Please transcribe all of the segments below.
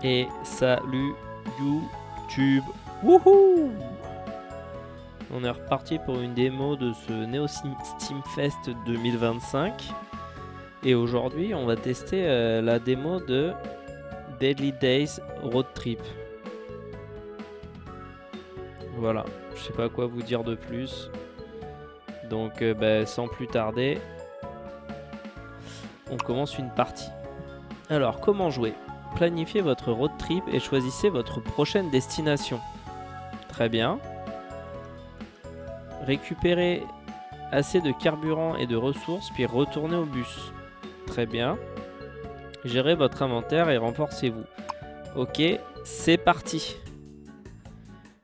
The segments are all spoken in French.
Et salut YouTube. Wouhou! On est reparti pour une démo de ce Neo Steam Fest 2025. Et aujourd'hui, on va tester la démo de Deadly Days Road Trip. Voilà, je sais pas quoi vous dire de plus. Donc sans plus tarder, on commence une partie. Alors, comment jouer? Planifiez votre road trip et choisissez votre prochaine destination. Très bien. Récupérez assez de carburant et de ressources, puis retournez au bus. Très bien. Gérez votre inventaire et renforcez-vous. Ok, c'est parti.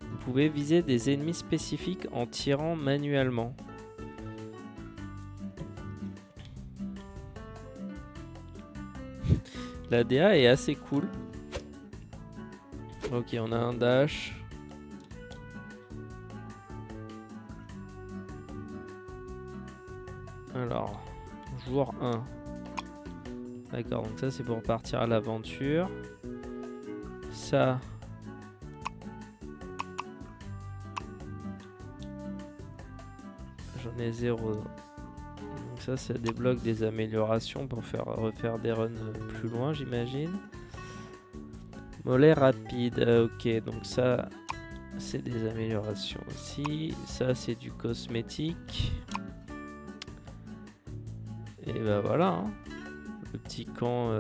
Vous pouvez viser des ennemis spécifiques en tirant manuellement. La DA est assez cool. Ok, on a un dash. Alors, jour 1. D'accord, donc ça c'est pour partir à l'aventure. Ça... J'en ai 0. Donc ça débloque des améliorations pour refaire des runs plus loin, j'imagine. Mollet rapide, ok, donc ça c'est des améliorations aussi. Ça c'est du cosmétique. Et bah voilà, hein. Le petit camp.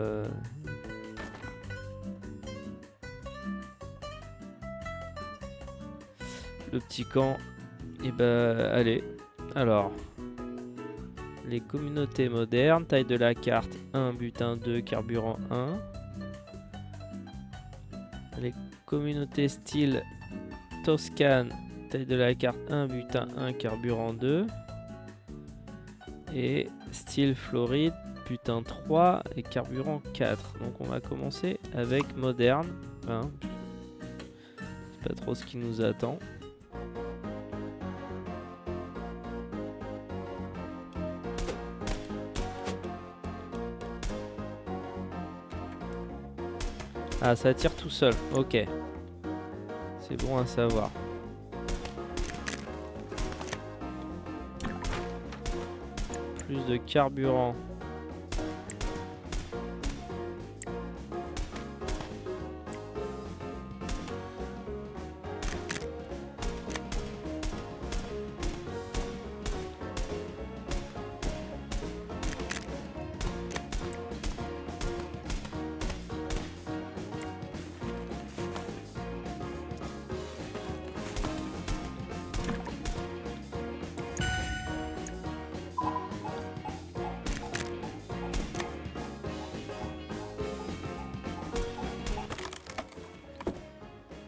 Le petit camp. Et bah allez. Alors. Les communautés modernes, taille de la carte 1, butin 2, carburant 1. Les communautés style Toscane, taille de la carte 1, butin 1, carburant 2. Et style Floride, butin 3 et carburant 4. Donc on va commencer avec moderne. Hein. C'est pas trop ce qui nous attend. Ah, ça tire tout seul, ok. C'est bon à savoir. Plus de carburant.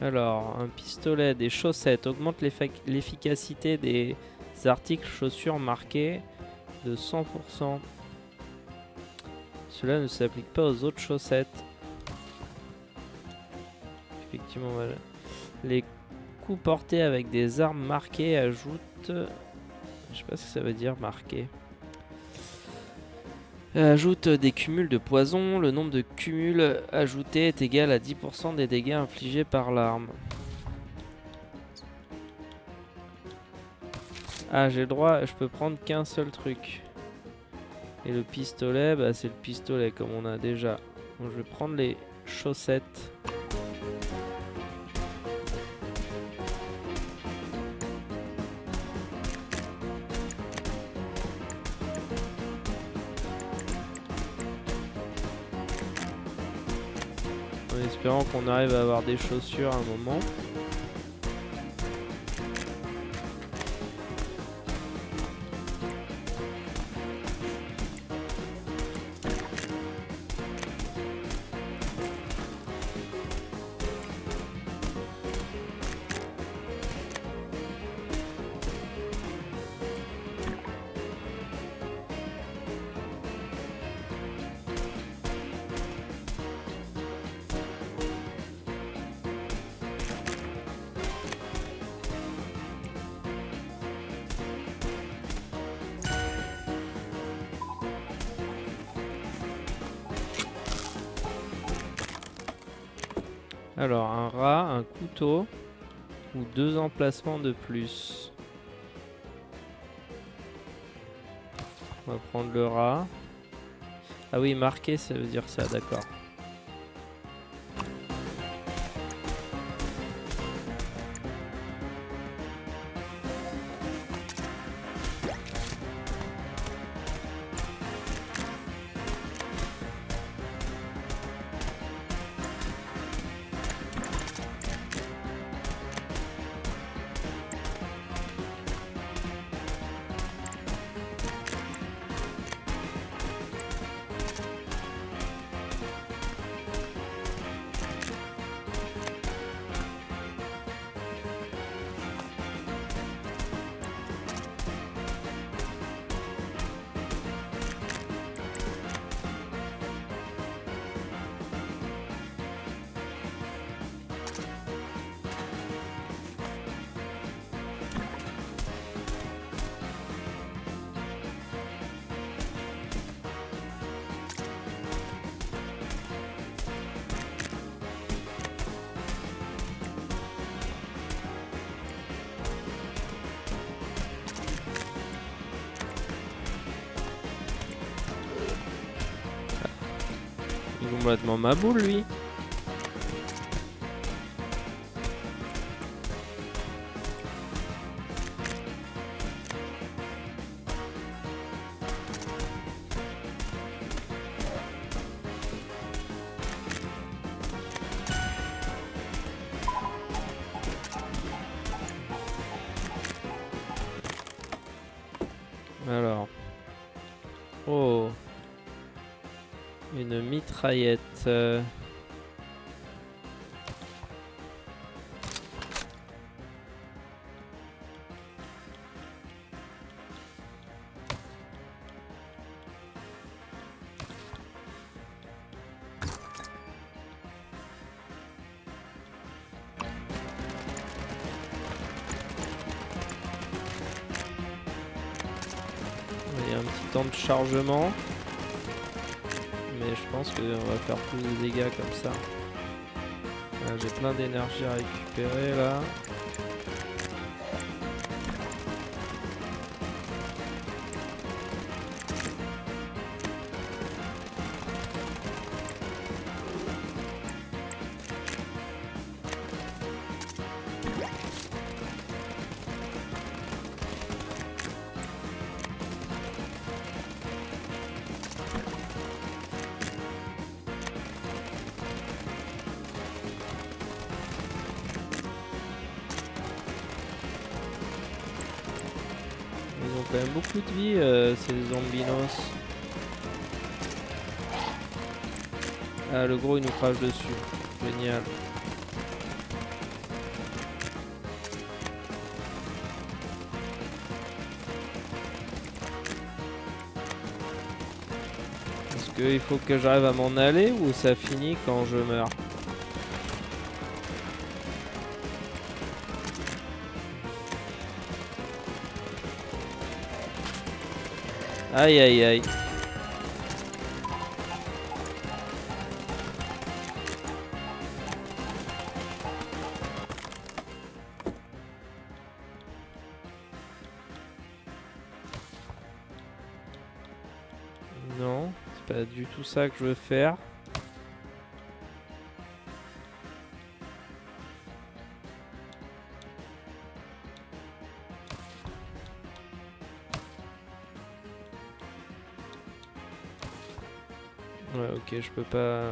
Alors, un pistolet, des chaussettes, augmente l'efficacité des articles chaussures marqués de 100%. Cela ne s'applique pas aux autres chaussettes. Effectivement, voilà. Les coups portés avec des armes marquées ajoutent... Je sais pas ce que ça veut dire, marqué. Ajoute des cumuls de poison. Le nombre de cumuls ajoutés est égal à 10% des dégâts infligés par l'arme. Ah, j'ai le droit, je peux prendre qu'un seul truc. Et le pistolet, bah c'est le pistolet comme on a déjà. Donc je vais prendre les chaussettes. En espérant qu'on arrive à avoir des chaussures à un moment. Alors, un rat, un couteau ou 2 emplacements de plus. On va prendre le rat. Ah oui, marqué, ça veut dire ça, d'accord. Il est complètement ma boule, lui. Alors. Oh. Une mitraillette. Il y a un petit temps de chargement. Mais je pense qu'on va faire plus de dégâts comme ça. J'ai plein d'énergie à récupérer là. Ils ont quand même beaucoup de vie, ces zombinos. Ah, le gros il nous crache dessus. Génial. Est-ce qu'il faut que j'arrive à m'en aller ou ça finit quand je meurs? Aïe aïe aïe. Non, c'est pas du tout ça que je veux faire. Ouais, ok, je peux pas.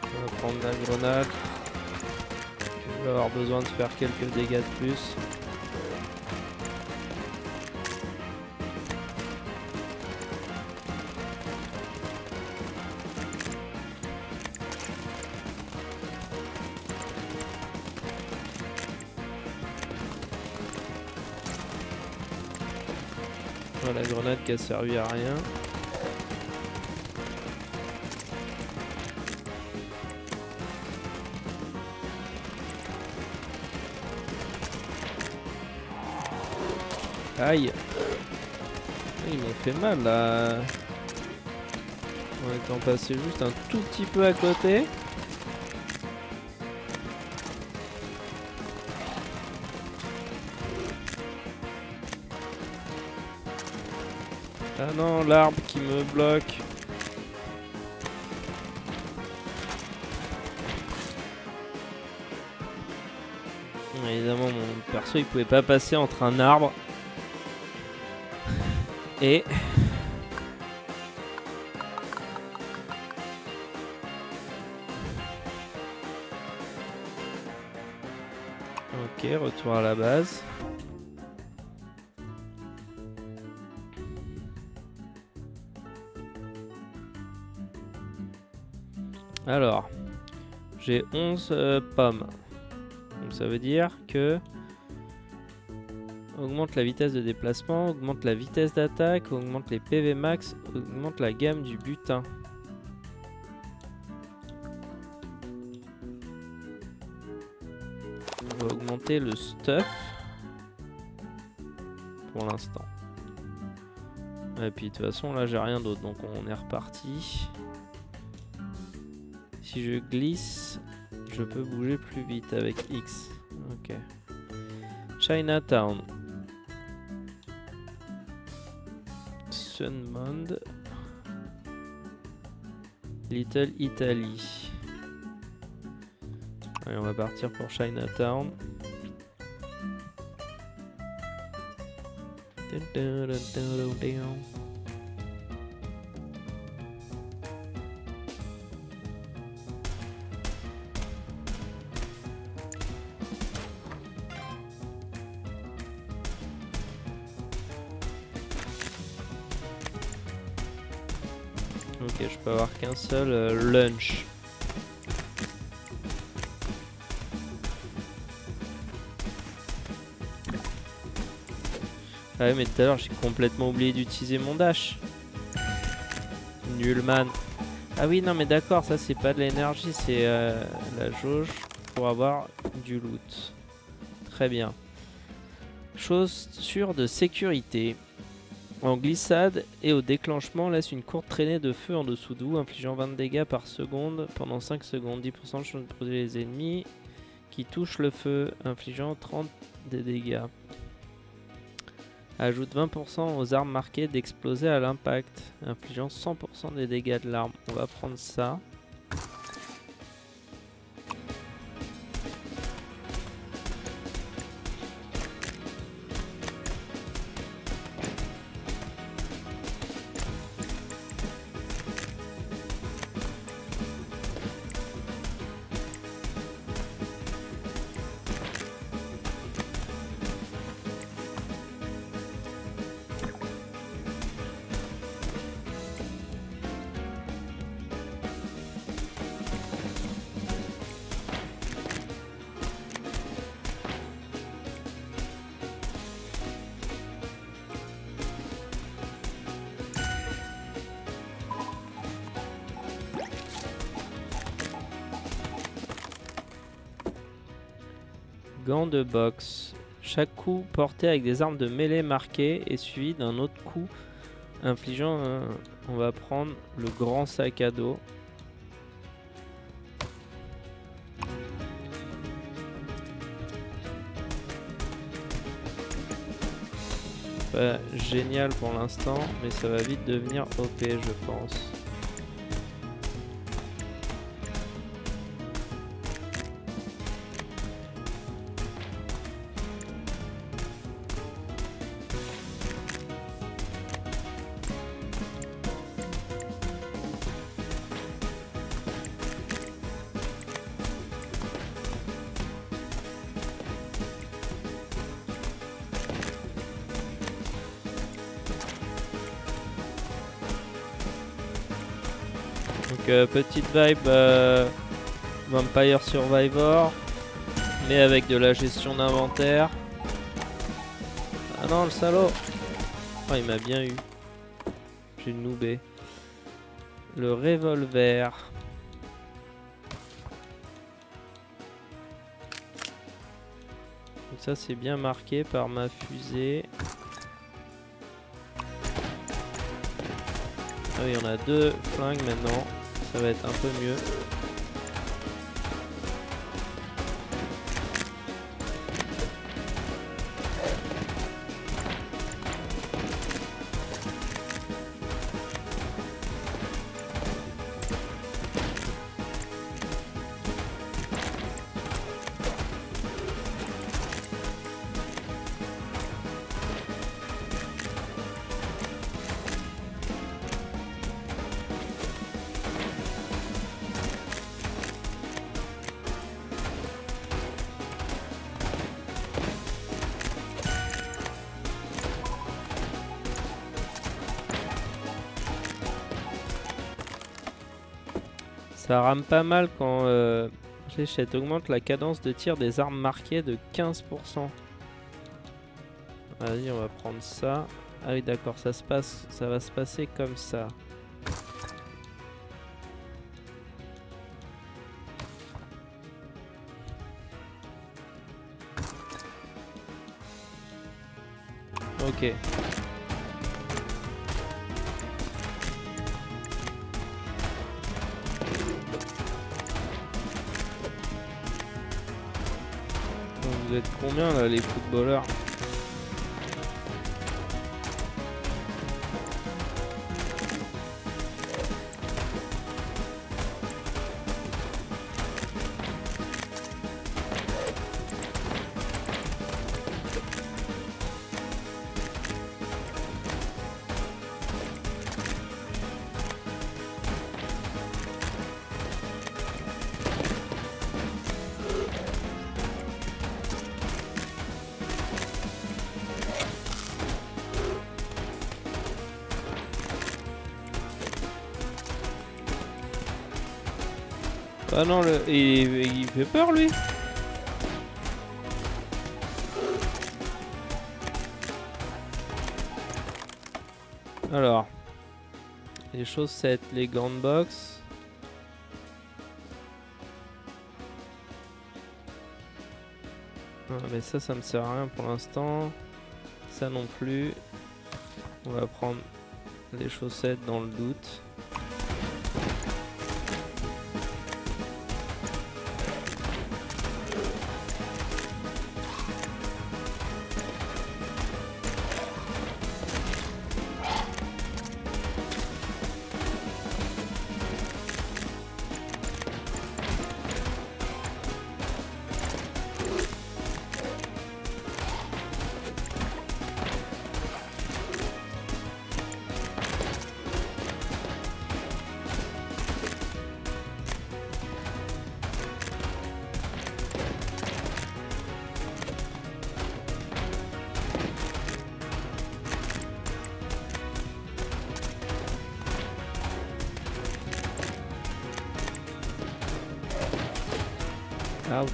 On va prendre la grenade. Je vais avoir besoin de faire quelques dégâts de plus. Voilà, la grenade qui a servi à rien. Aïe. Ils m'ont fait mal là. En étant passé juste un tout petit peu à côté. Ah non, l'arbre qui me bloque. Évidemment, mon perso il pouvait pas passer entre un arbre et ok, retour à la base. Alors, j'ai 11 pommes. Donc ça veut dire que augmente la vitesse de déplacement, augmente la vitesse d'attaque, augmente les PV max, augmente la gamme du butin. On va augmenter le stuff pour l'instant. Et puis de toute façon là j'ai rien d'autre, donc on est reparti. Si je glisse, je peux bouger plus vite avec X. Ok. Chinatown. Sunmond. Little Italy. Allez, on va partir pour Chinatown. Ok, je peux avoir qu'un seul lunch. Ah ouais, mais tout à l'heure j'ai complètement oublié d'utiliser mon dash. Nul man. Ah oui, non mais d'accord, ça c'est pas de l'énergie, c'est la jauge pour avoir du loot. Très bien. Chaussures de sécurité. En glissade et au déclenchement, laisse une courte traînée de feu en dessous de vous, infligeant 20 dégâts par seconde pendant 5 secondes. 10% de chance de protéger les ennemis qui touchent le feu, infligeant 30 de dégâts. Ajoute 20% aux armes marquées d'exploser à l'impact, infligeant 100% des dégâts de l'arme. On va prendre ça. Gants de boxe. Chaque coup porté avec des armes de mêlée marquées est suivi d'un autre coup infligeant un... On va prendre le grand sac à dos. Pas génial pour l'instant, mais ça va vite devenir OP je pense. Donc petite vibe Vampire Survivor, mais avec de la gestion d'inventaire. Ah non, le salaud! Oh, il m'a bien eu. J'ai noobé. Le revolver. Donc ça c'est bien marqué par ma fusée. Ah oui, on a 2 flingues maintenant. Ça va être un peu mieux. Ça rame pas mal quand fléchette augmente la cadence de tir des armes marquées de 15%. Vas-y, on va prendre ça. Ah oui, d'accord, ça va se passer comme ça. Ok. Donc, vous êtes combien là, les footballeurs? Ah non, il fait peur lui. Alors, les chaussettes, les gants de boxe. Ah, mais ça me sert à rien pour l'instant. Ça non plus. On va prendre les chaussettes dans le doute. Ouch.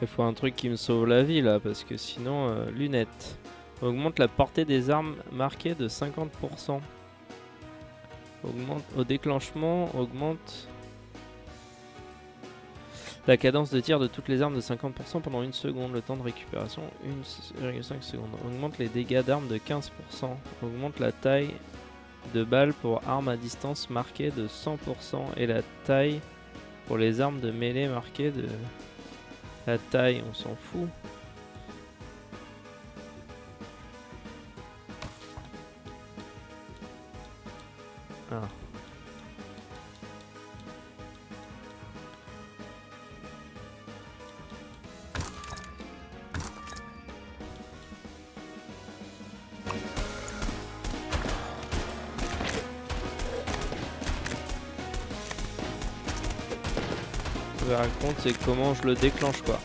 Il faut un truc qui me sauve la vie là, parce que sinon, lunettes. Augmente la portée des armes marquées de 50%. Augmente au déclenchement, augmente la cadence de tir de toutes les armes de 50% pendant 1 seconde. Le temps de récupération 1,5 secondes. Augmente les dégâts d'armes de 15%. Augmente la taille de balles pour armes à distance marquées de 100%. Et la taille pour les armes de mêlée marquées de... La taille, on s'en fout. Ah. me raconte, c'est comment je le déclenche, quoi.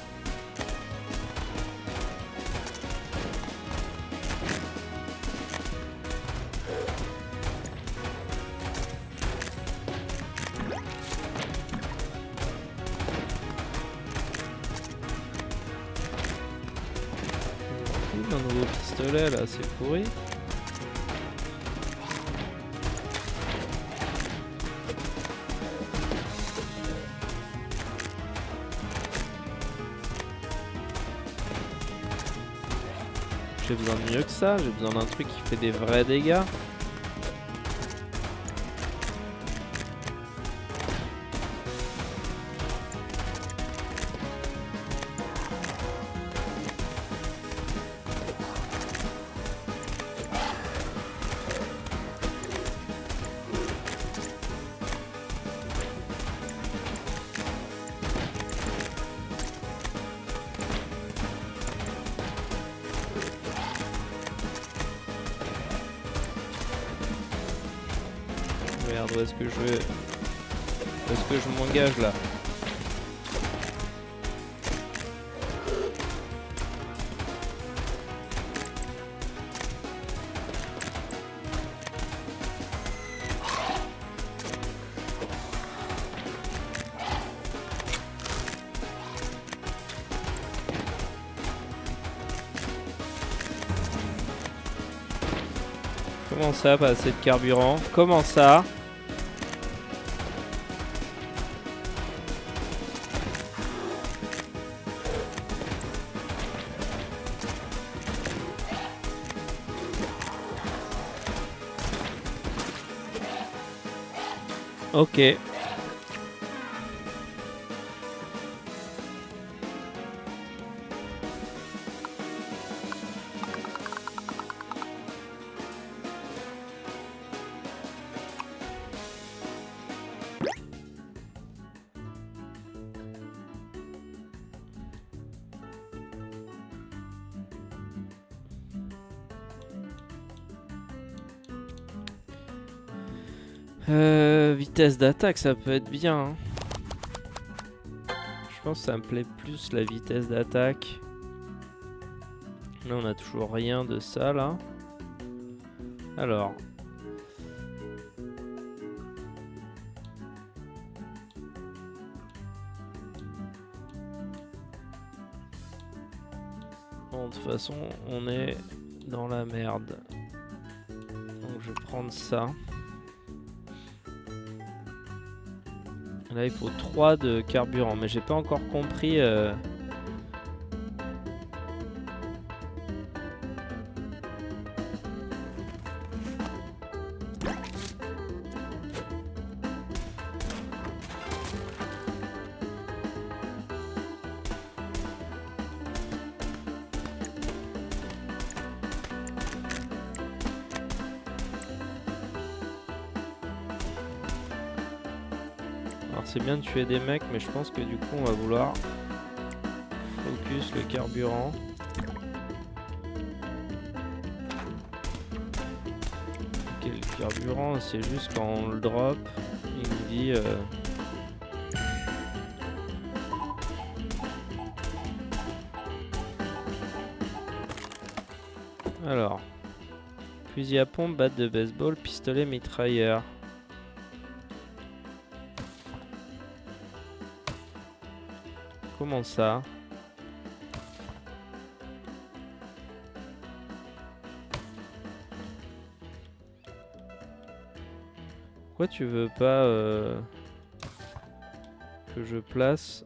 Un nouveau pistolet là, c'est pourri. J'ai besoin de mieux que ça, j'ai besoin d'un truc qui fait des vrais dégâts. Merde, où est-ce que je vais... Où est-ce que je m'engage là? Comment ça, pas assez de carburant? Comment ça? Ok. Vitesse d'attaque, ça peut être bien. Hein. Je pense que ça me plaît plus la vitesse d'attaque. Là, on a toujours rien de ça, là. Alors. Bon, de toute façon, on est dans la merde. Donc, je vais prendre ça. Là, il faut 3 de carburant, mais j'ai pas encore compris. Alors c'est bien de tuer des mecs, mais je pense que du coup on va vouloir focus le carburant. Ok, le carburant c'est juste quand on le drop, il nous dit... Alors, fusil à pompe, batte de baseball, pistolet mitrailleur. Comment ça? Pourquoi tu veux pas que je place?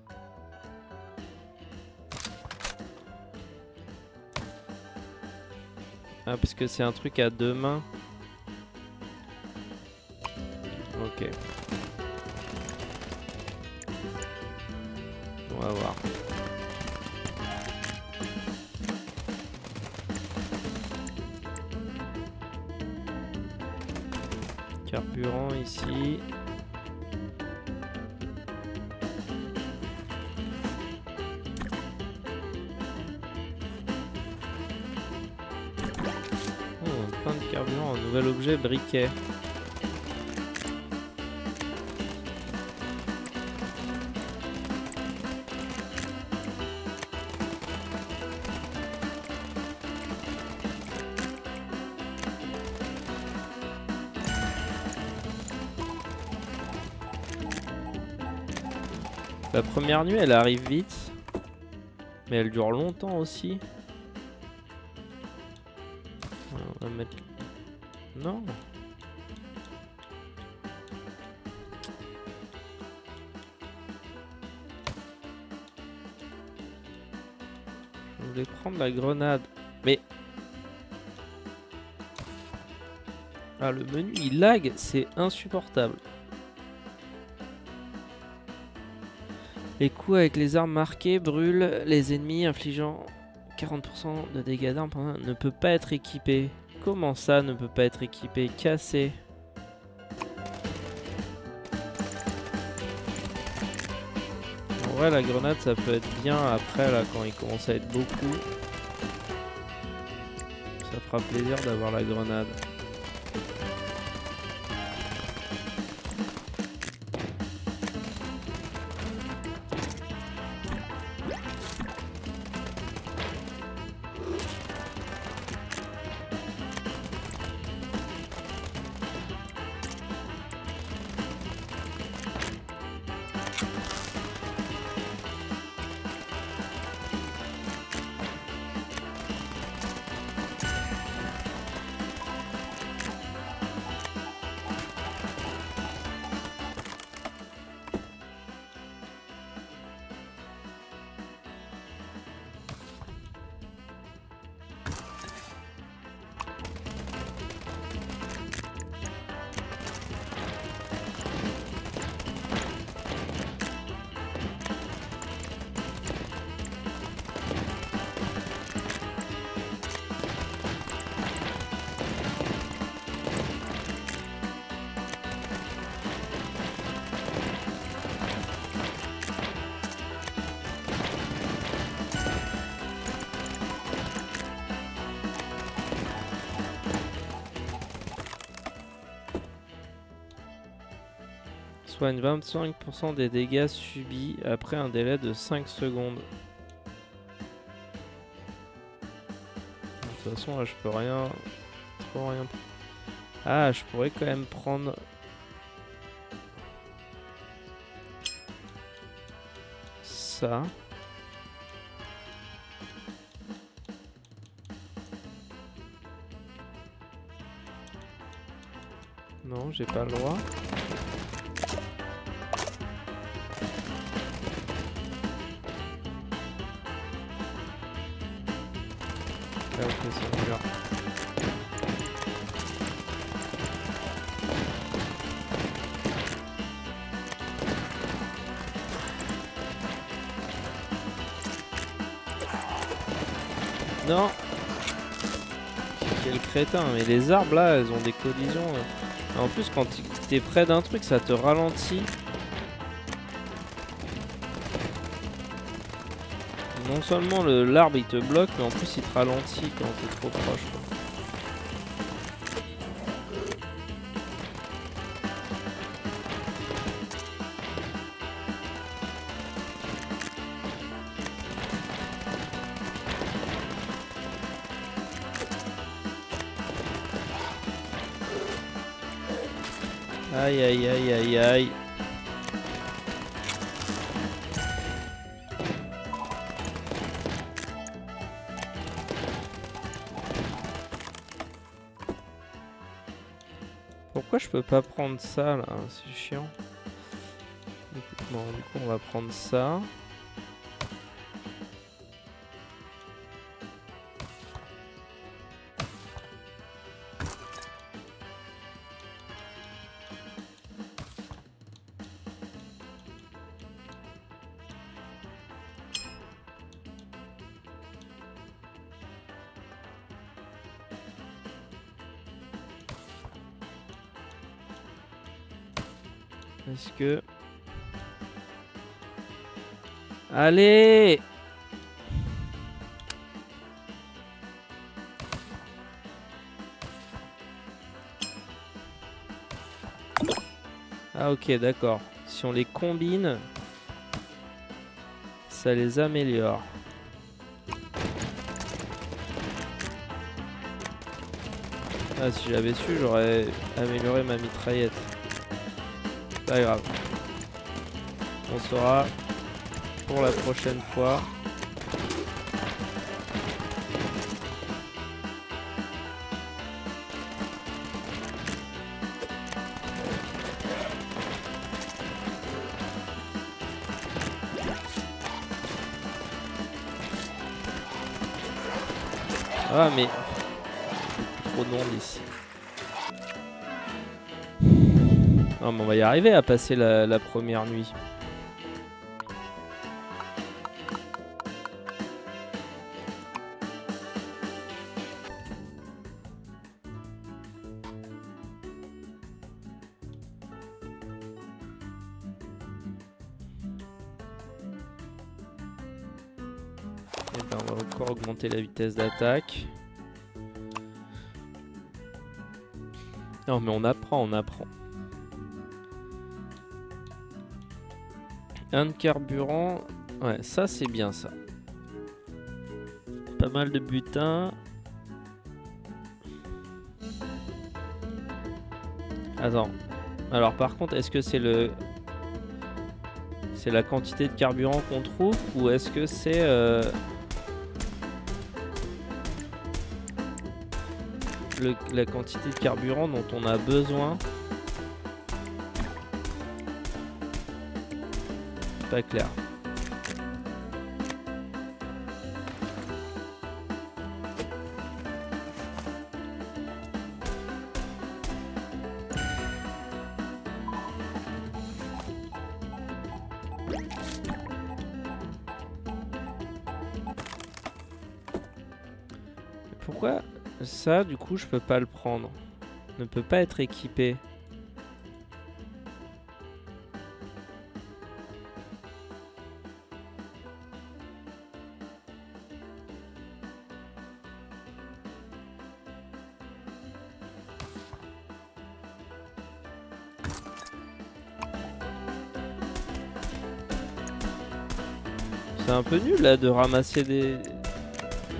Ah, parce que c'est un truc à 2 mains. Ok. On va voir. Carburant ici. Plein de carburant, un nouvel objet, briquet. La première nuit, elle arrive vite. Mais elle dure longtemps aussi. On va mettre... Non. Je voulais prendre la grenade. Mais... Ah, le menu, il lag. C'est insupportable. Les coups avec les armes marquées brûlent les ennemis, infligeant 40% de dégâts d'armes. Ne peut pas être équipé. Comment ça ne peut pas être équipé? Cassé. En vrai, la grenade, ça peut être bien après, là, quand il commence à être beaucoup. Ça fera plaisir d'avoir la grenade. Soigne 25% des dégâts subis après un délai de 5 secondes. De toute façon, là, je peux rien... Trop rien... Ah, je pourrais quand même prendre... Ça. Non, j'ai pas le droit. Ah, ok, c'est celui-là. Non. Quel crétin, mais les arbres là, elles ont des collisions. En plus, quand t'es près d'un truc, ça te ralentit. Non seulement l'arbre il te bloque, mais en plus il te ralentit quand t'es trop proche, quoi. Aïe aïe aïe aïe aïe. Pourquoi je peux pas prendre ça là? C'est chiant. Bon, du coup on va prendre ça. Est-ce que... Allez! Ah ok, d'accord. Si on les combine, ça les améliore. Ah, si j'avais su, j'aurais amélioré ma mitraillette. Pas grave. On saura pour la prochaine fois. Ah mais trop de monde ici. Non mais on va y arriver à passer la première nuit. Et ben on va encore augmenter la vitesse d'attaque. Non mais on apprend, on apprend. Un de carburant. Ouais, ça c'est bien ça. Pas mal de butin. Attends. Alors par contre, est-ce que c'est le... C'est la quantité de carburant qu'on trouve ou est-ce que c'est... la quantité de carburant dont on a besoin? Pas clair. Pourquoi ça, du coup, je peux pas le prendre? Ne peut pas être équipé. C'est un peu nul là de ramasser des...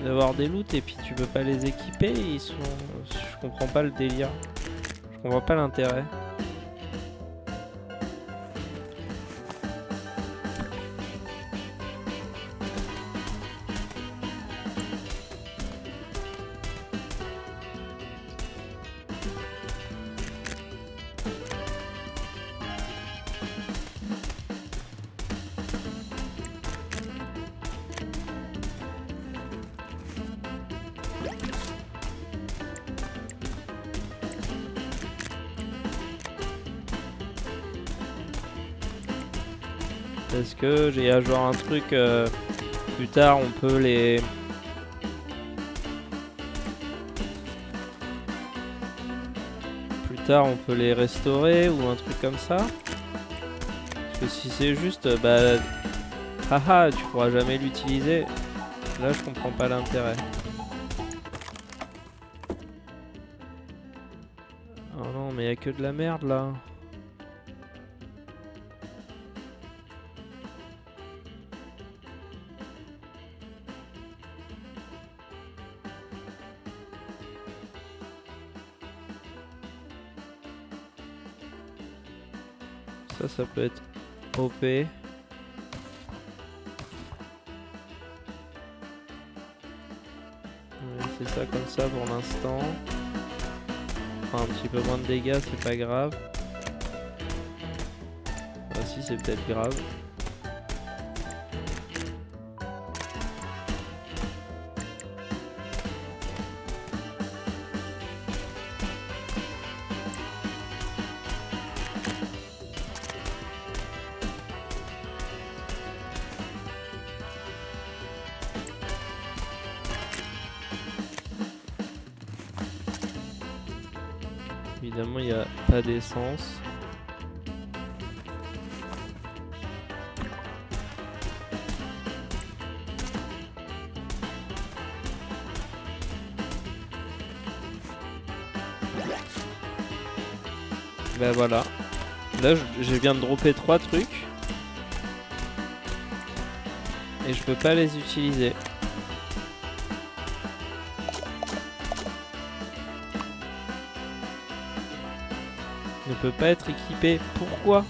d'avoir des loots et puis tu peux pas les équiper, ils sont... Je comprends pas le délire. Je comprends pas l'intérêt. Est-ce que j'ai genre un truc plus tard on peut les... Plus tard on peut les restaurer ou un truc comme ça? Parce que si c'est juste bah... Haha, tu pourras jamais l'utiliser. Là je comprends pas l'intérêt. Oh non mais y a que de la merde là. Ça peut être OP. On va laisser ça comme ça pour l'instant. Un petit peu moins de dégâts, c'est pas grave. Ah si, c'est peut-être grave. Évidemment, il n'y a pas d'essence. Ben voilà. Là, je viens de dropper 3 trucs. Et je peux pas les utiliser. Ne peut pas être équipé. Pourquoi?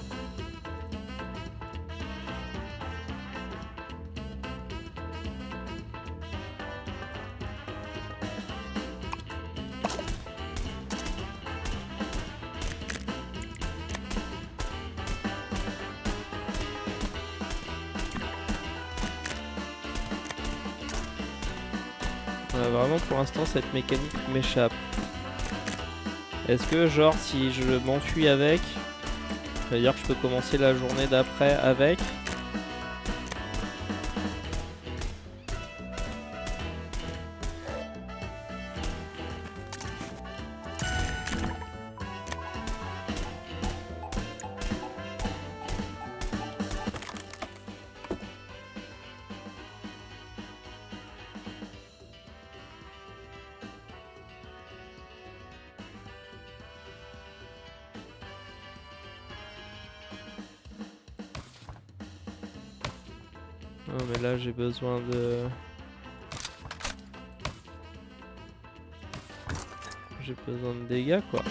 Vraiment pour l'instant cette mécanique m'échappe. Est-ce que genre si je m'enfuis avec, ça veut dire que je peux commencer la journée d'après avec? Non mais là j'ai besoin de... J'ai besoin de dégâts quoi.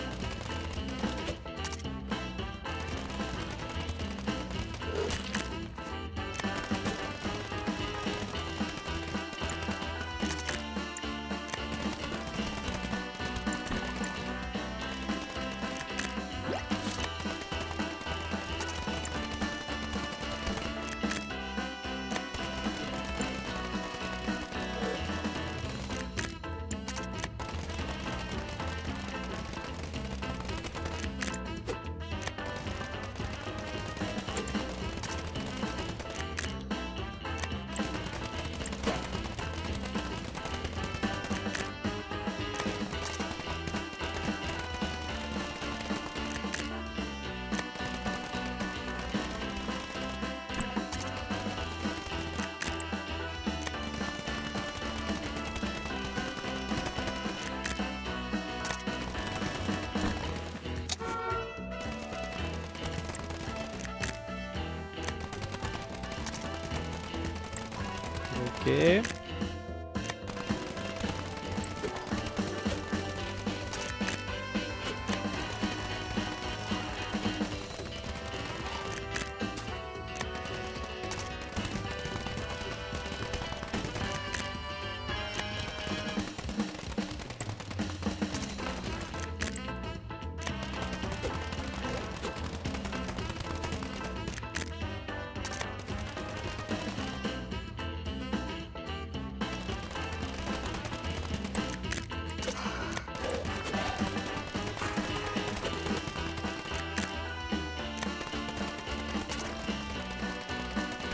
Ok.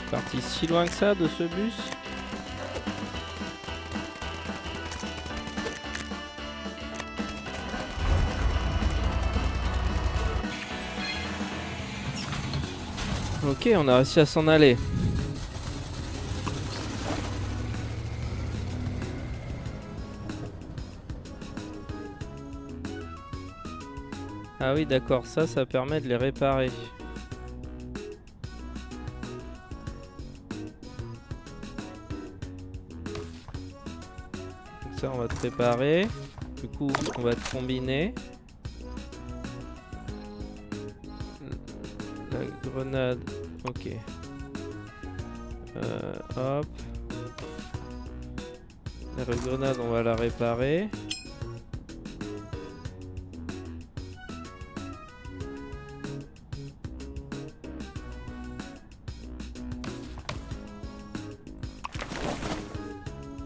Parti si loin que ça de ce bus. Ok, on a réussi à s'en aller. Ah oui d'accord, ça permet de les réparer. Ça on va te préparer. Du coup on va te combiner. La grenade. Ok. Hop. La grenade on va la réparer.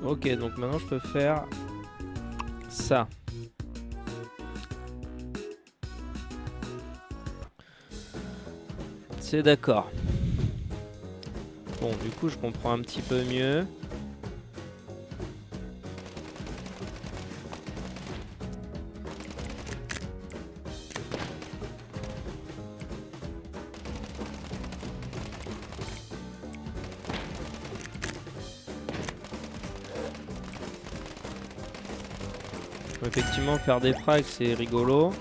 Ok, donc maintenant je peux faire ça. C'est d'accord. Bon, du coup je comprends un petit peu mieux. Effectivement, faire des frags c'est rigolo.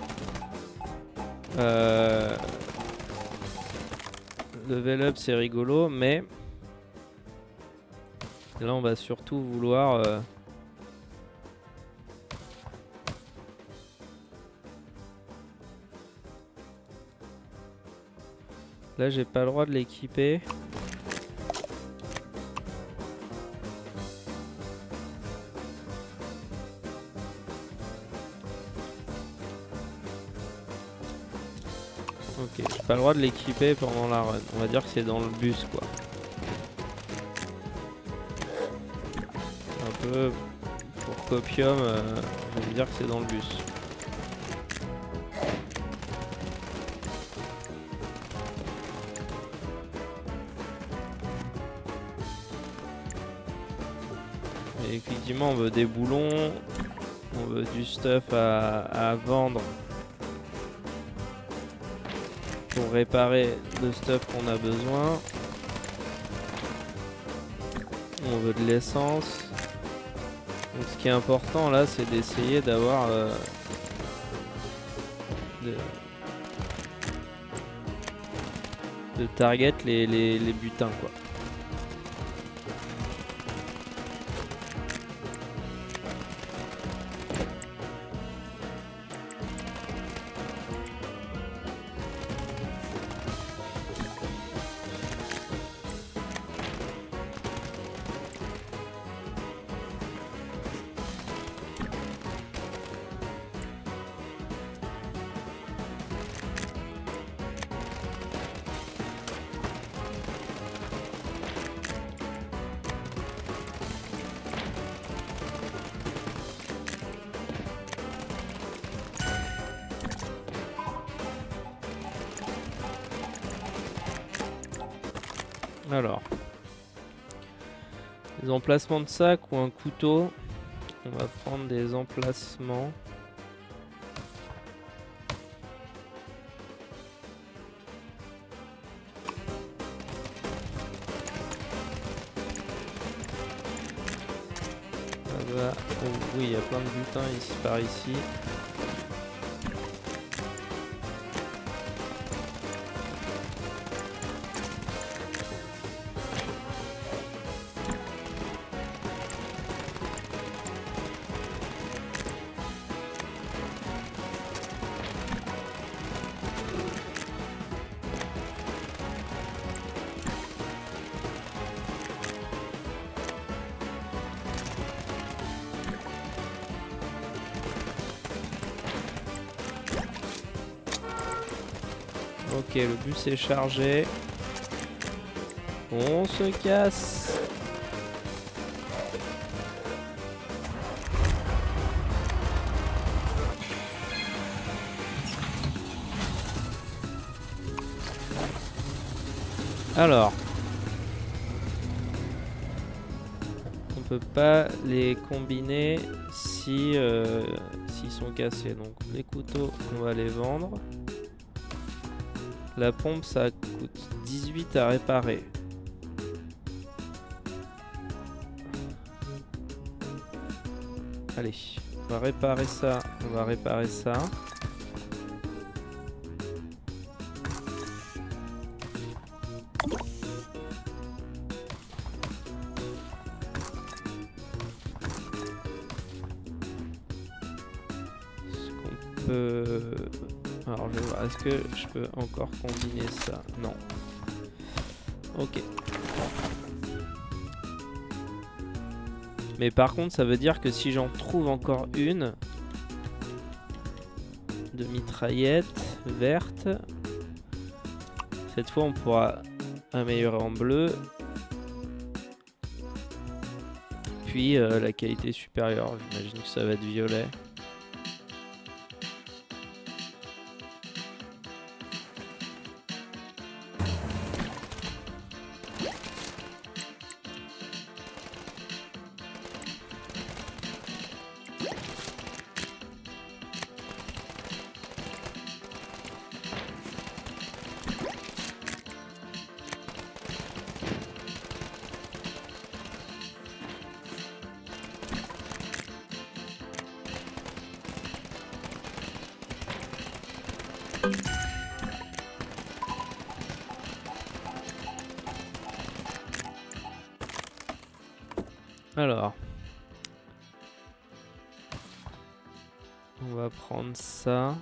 Level up c'est rigolo, mais là on va surtout vouloir là j'ai pas le droit de l'équiper. Ok, j'ai pas le droit de l'équiper pendant la run. On va dire que c'est dans le bus quoi. Un peu pour copium, on va me dire que c'est dans le bus. Et effectivement, on veut des boulons, on veut du stuff à vendre pour réparer le stuff qu'on a besoin. On veut de l'essence. Donc ce qui est important là, c'est d'essayer d'avoir de target les butins quoi. Alors, des emplacements de sac ou un couteau. On va prendre des emplacements. Oh, oui, il y a plein de butins ici par ici. Ok, le bus est chargé. On se casse. Alors, on peut pas les combiner si s'ils sont cassés. Donc les couteaux, on va les vendre. La pompe, ça coûte 18 à réparer. Allez, on va réparer ça. On va réparer ça. Est-ce qu'on peut... Alors je vais voir, est-ce que je peux encore combiner ça? Non. Ok. Mais par contre ça veut dire que si j'en trouve encore une de mitraillette verte, cette fois on pourra améliorer en bleu. Puis la qualité supérieure, j'imagine que ça va être violet. Alors, on va prendre ça.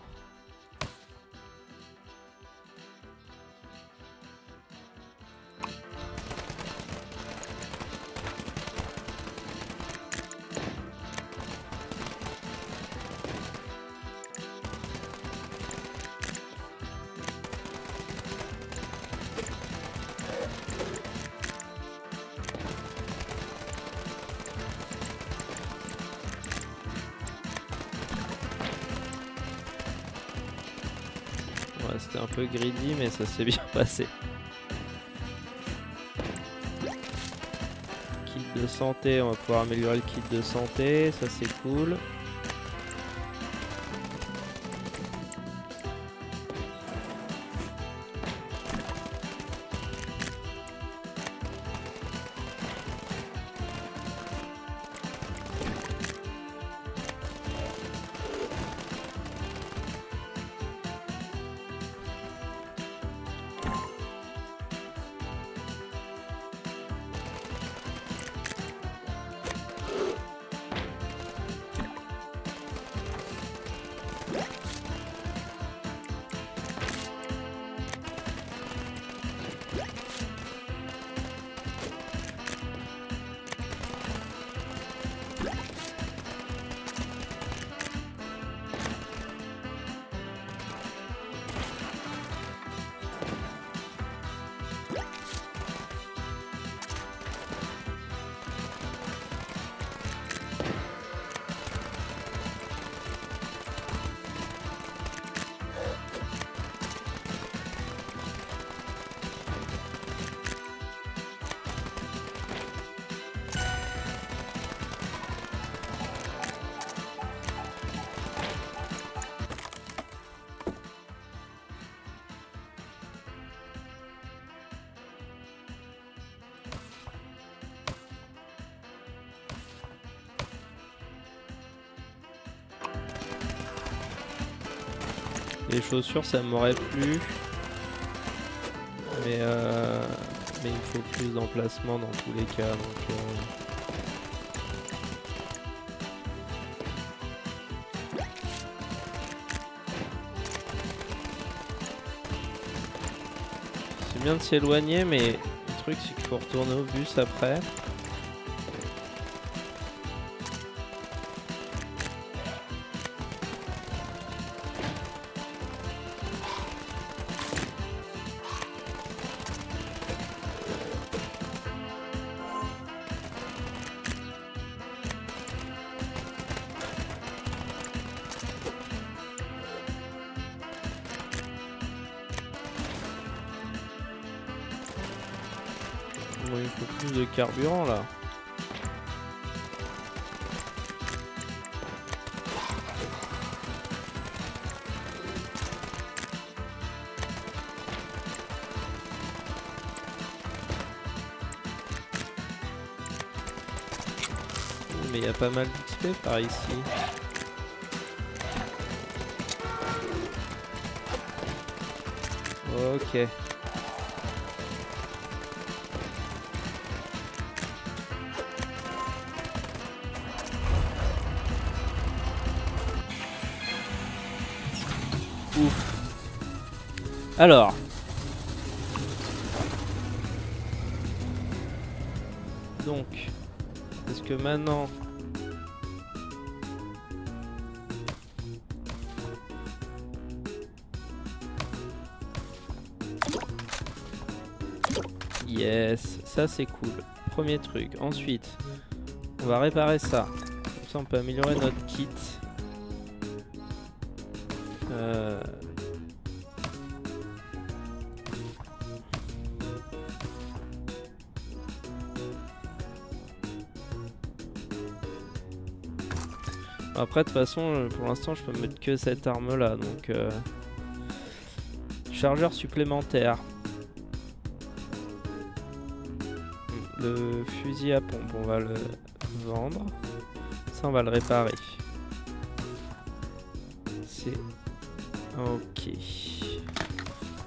un peu greedy, mais ça s'est bien passé. Kit de santé, on va pouvoir améliorer le kit de santé, ça c'est cool. Les chaussures, ça m'aurait plu. Mais il me faut plus d'emplacement dans tous les cas. Donc, c'est bien de s'éloigner, mais le truc c'est qu'il faut retourner au bus après. Bon, il faut plus de carburant là. Mais il y a pas mal d'XP par ici. Ok. Ouf. Alors. Donc. Est-ce que maintenant... Yes, ça c'est cool. Premier truc. Ensuite, on va réparer ça. Comme ça on peut améliorer notre kit. Après de toute façon pour l'instant je peux mettre que cette arme là, donc chargeur supplémentaire. Le fusil à pompe on va le vendre. Ça on va le réparer. C'est ok.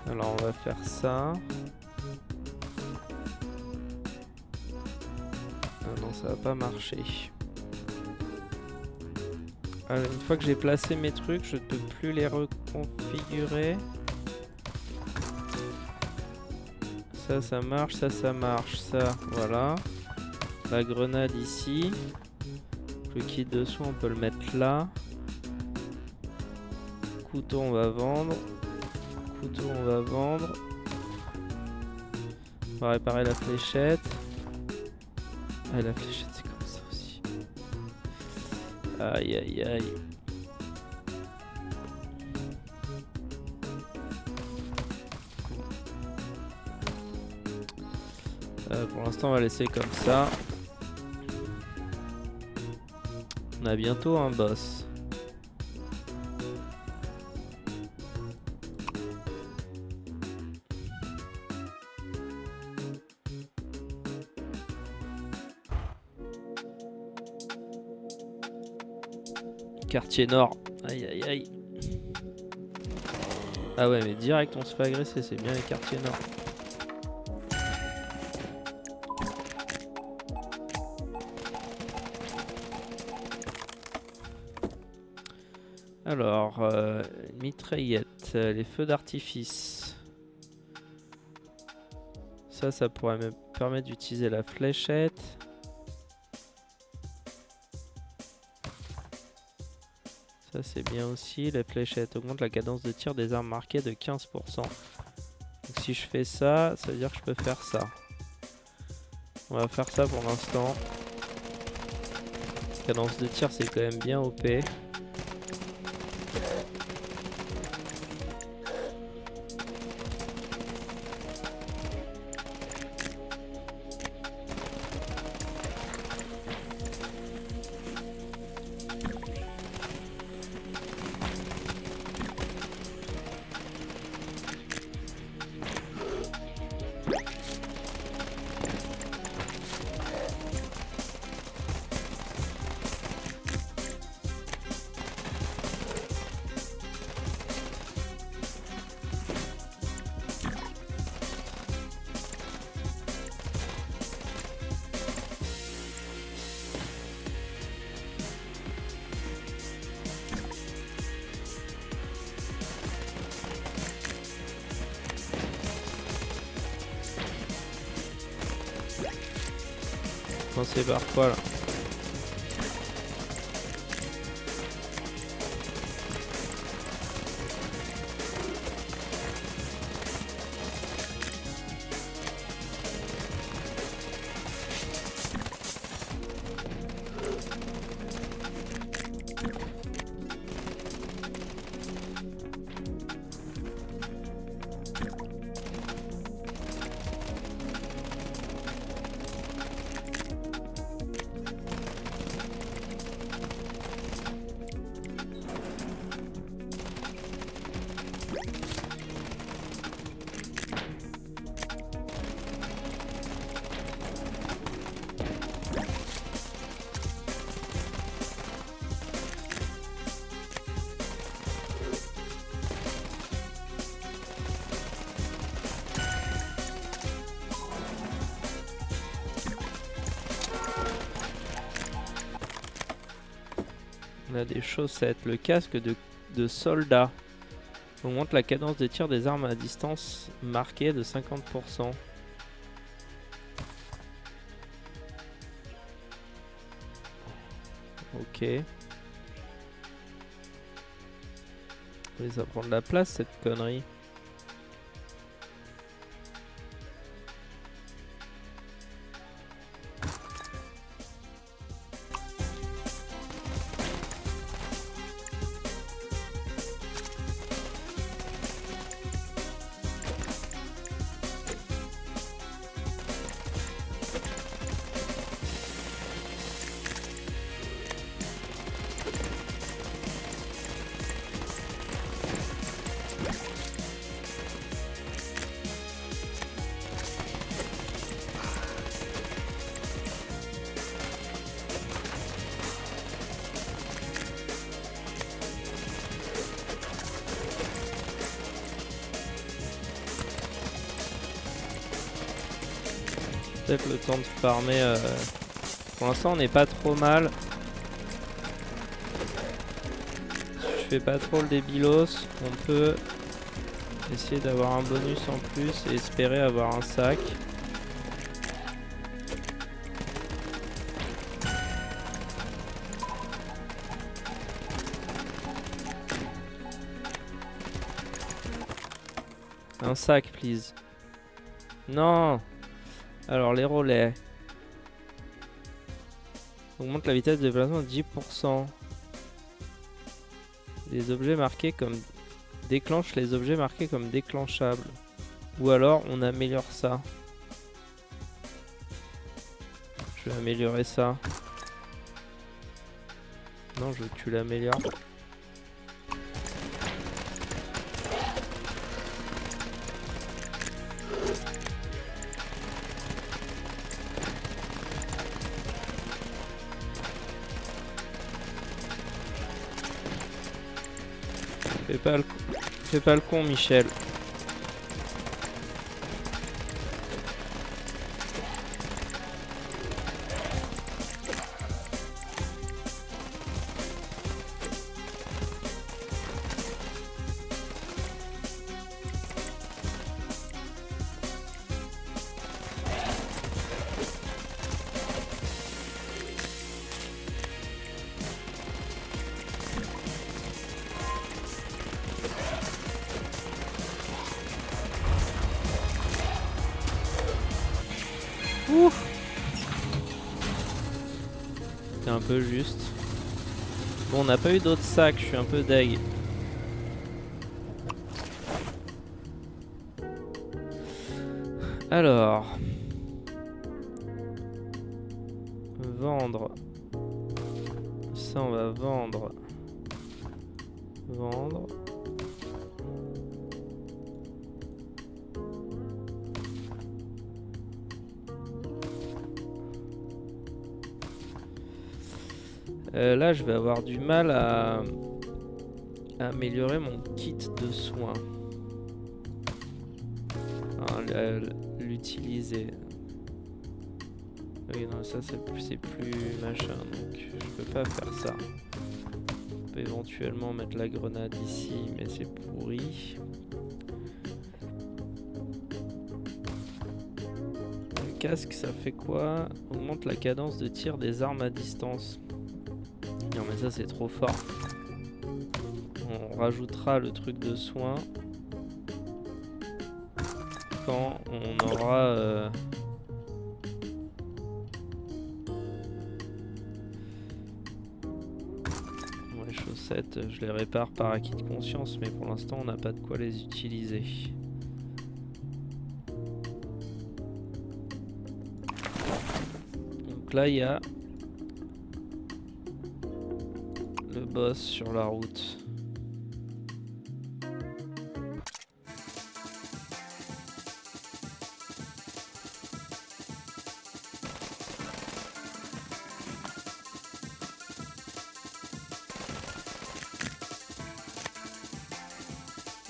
Alors on va faire ça. Ah non ça va pas marcher. Alors, une fois que j'ai placé mes trucs, je ne peux plus les reconfigurer. Ça marche, ça marche, ça, voilà. La grenade ici. Le kit dessous, on peut le mettre là. Couteau, on va vendre. Couteau, on va vendre. On va réparer la fléchette. Ah, la fléchette, c'est comme ça aussi. Aïe, aïe, aïe. Pour l'instant on va laisser comme ça. On a bientôt un boss. Quartier nord. Aïe aïe aïe. Ah ouais mais direct on se fait agresser, c'est bien les quartiers nord. Alors, mitraillette, les feux d'artifice. Ça pourrait me permettre d'utiliser la fléchette. Ça c'est bien aussi, la fléchette augmente la cadence de tir des armes marquées de 15%. Donc si je fais ça, ça veut dire que je peux faire ça. On va faire ça pour l'instant. Cadence de tir c'est quand même bien OP. Commencer par quoi là? On a des chaussettes, le casque de soldat. Augmente la cadence de tir des armes à distance marquée de 50%. Ok. Mais ça prend de la place cette connerie. Peut-être le temps de farmer. Pour l'instant on n'est pas trop mal. Je fais pas trop le débilos. On peut essayer d'avoir un bonus en plus et espérer avoir un sac. Un sac, please. Non. Alors, les relais. Augmente la vitesse de déplacement de 10%. Les objets marqués comme... Déclenche les objets marqués comme déclenchables. Ou alors, on améliore ça. vais améliorer ça. Non, je veux que tu l'améliores. Fais pas le con, Michel. Ouf. C'est un peu juste. Bon, on n'a pas eu d'autres sacs, je suis un peu deg. Alors. Vendre. Ça, on va vendre. Vendre. Là, je vais avoir du mal à améliorer mon kit de soins. Enfin, l'utiliser. Oui, non, ça c'est plus machin, donc je peux pas faire ça. On peut éventuellement mettre la grenade ici, mais c'est pourri. Le casque, ça fait quoi? Augmente la cadence de tir des armes à distance. Non mais ça c'est trop fort. On rajoutera le truc de soin quand on aura les chaussettes. Je les répare par acquis de conscience, mais pour l'instant on n'a pas de quoi les utiliser. Donc là il y a le boss sur la route.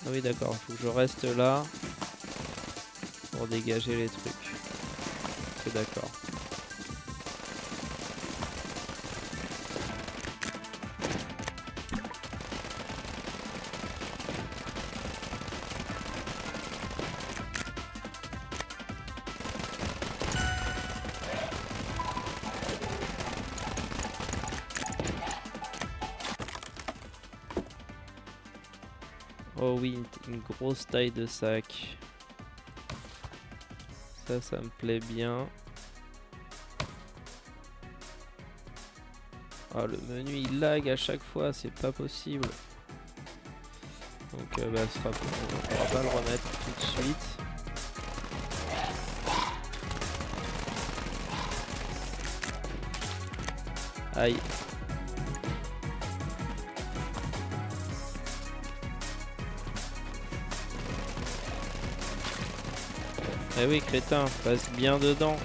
Ah oui d'accord, il faut que je reste là pour dégager les trucs. C'est d'accord. Oh oui, une grosse taille de sac. Ça me plaît bien. Oh, le menu il lag à chaque fois, c'est pas possible. Donc on pourra pas le remettre tout de suite. Aïe. Eh oui, crétin, passe bien dedans.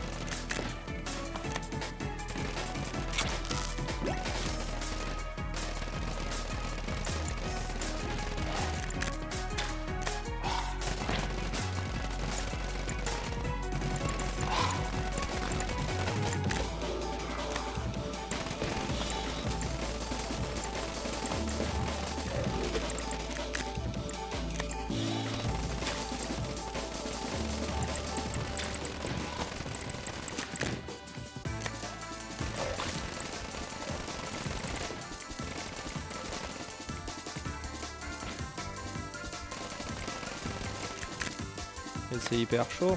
Et c'est hyper chaud.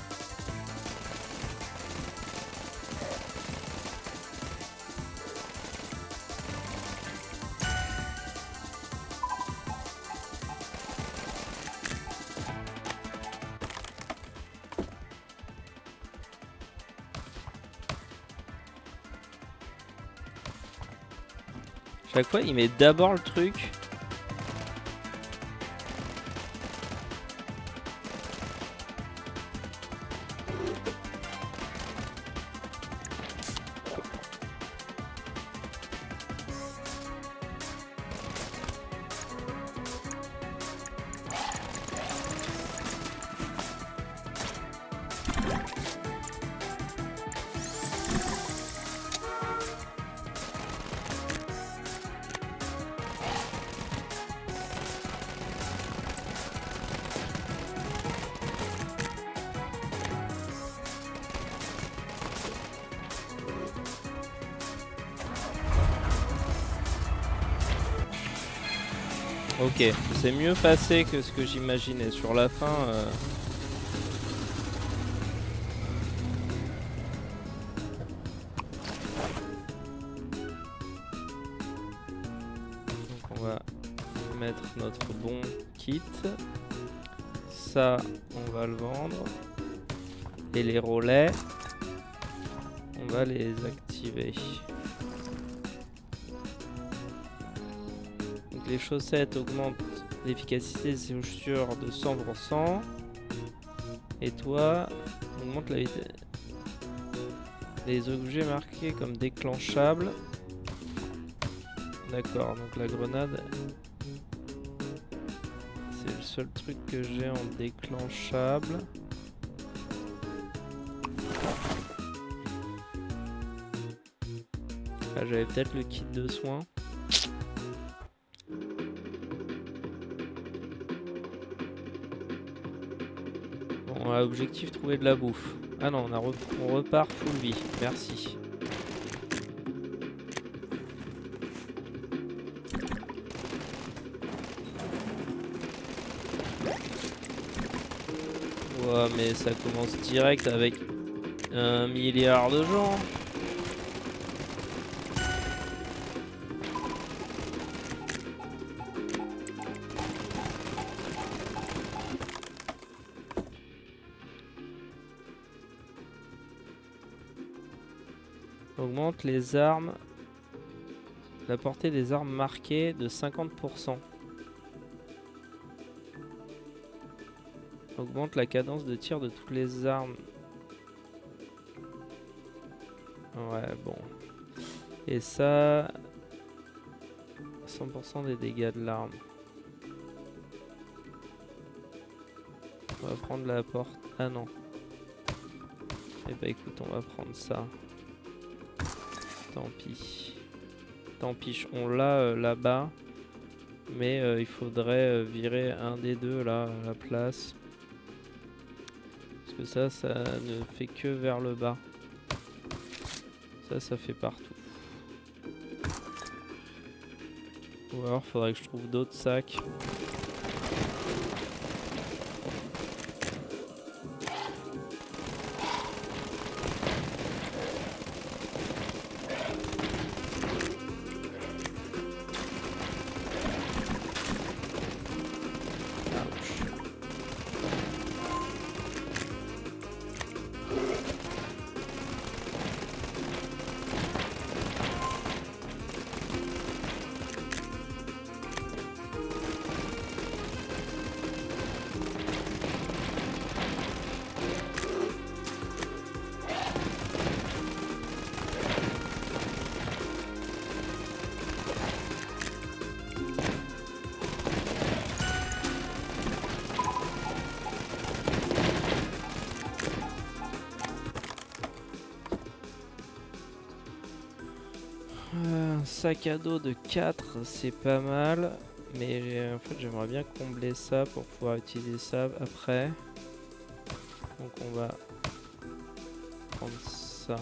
Chaque fois, il met d'abord le truc. Ok, c'est mieux passé que ce que j'imaginais. Sur la fin... Donc on va mettre notre bon kit. Ça, on va le vendre. Et les relais, on va les activer. Donc les chaussettes augmentent l'efficacité des chaussures de 100%. Et toi, on augmente la vitesse. Les objets marqués comme déclenchables. D'accord, donc la grenade, c'est le seul truc que j'ai en déclenchable. Ah, j'avais peut-être le kit de soins. Bon, objectif, trouver de la bouffe. Ah non, on repart full vie, merci. Ouais, mais ça commence direct avec 1 milliard de gens. Augmente les armes, la portée des armes marquées de 50%. Augmente la cadence de tir de toutes les armes. Ouais, bon. Et ça... 100% des dégâts de l'arme. On va prendre la porte... Ah non. Eh bah écoute, on va prendre ça. Tant pis. Tant pis, on l'a là-bas. Mais il faudrait virer un des deux là à la place. Parce que ça ne fait que vers le bas. Ça fait partout. Ou alors faudrait que je trouve d'autres sacs. Un sac à dos de 4, c'est pas mal. Mais en fait, j'aimerais bien combler ça pour pouvoir utiliser ça après. Donc on va prendre ça.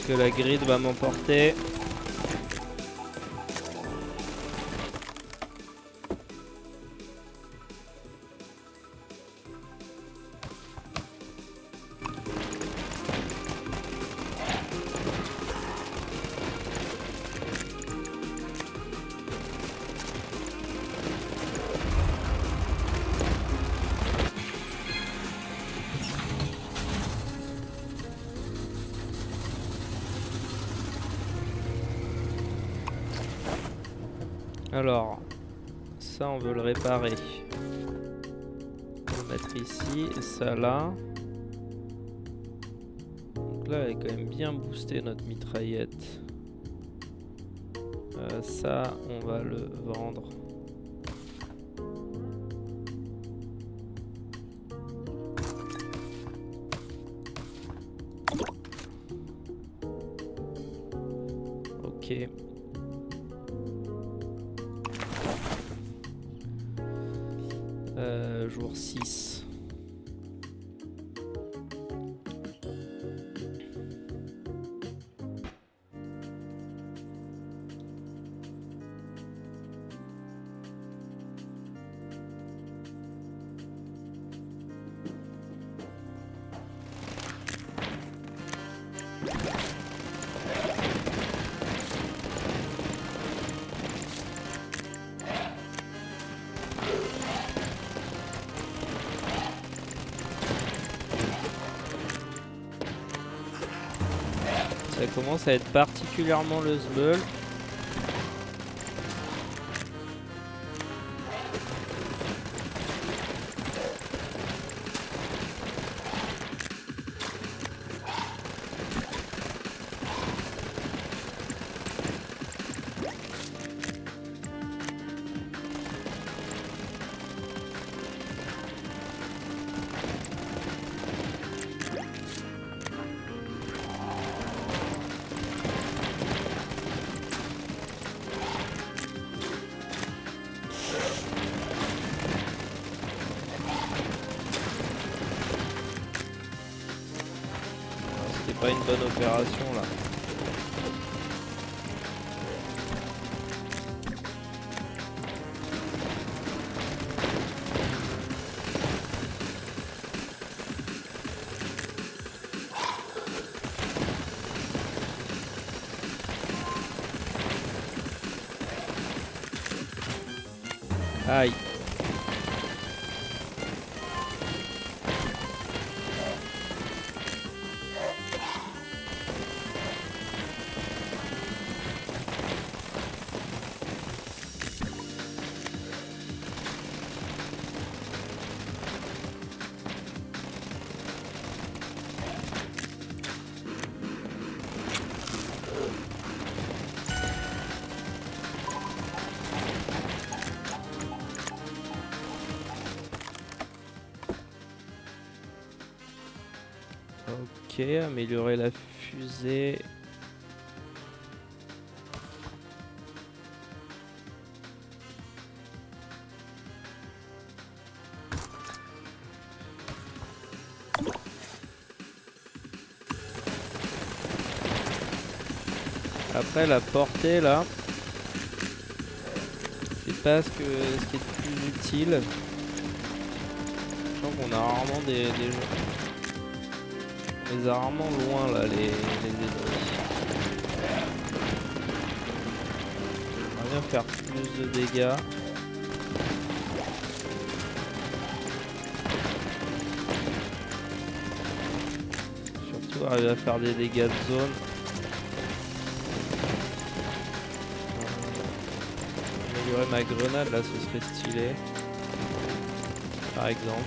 que la grid va m'emporter. Alors, ça on veut le réparer. On va le mettre ici, et ça là. Donc là elle est quand même bien boostée notre mitraillette. Ça on va le vendre. Ok. Jour 6. Ça commence à être particulièrement le smeul. Pas une bonne opération là. Aïe. Ok, améliorer la fusée. Après la portée là, c'est pas ce qui est le plus utile. Je sens qu'on a rarement des on les a rarement loin là les ennemis. On va bien faire plus de dégâts. Surtout arriver à faire des dégâts de zone. Améliorer ma grenade là, ce serait stylé. Par exemple.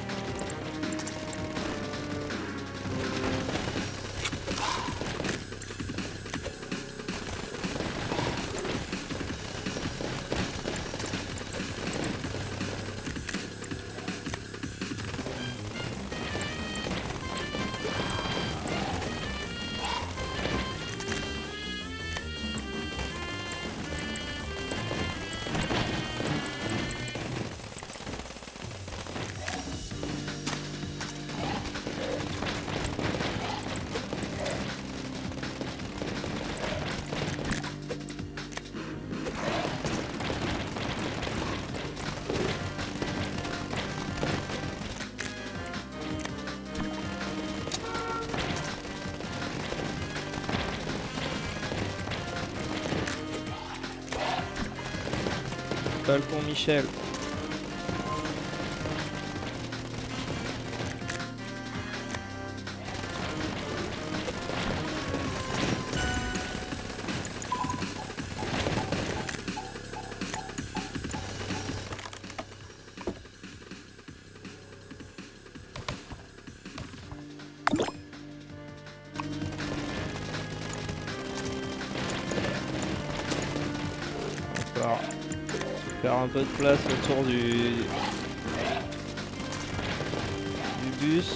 pas le con Michel. Encore. Faire un peu de place autour du bus.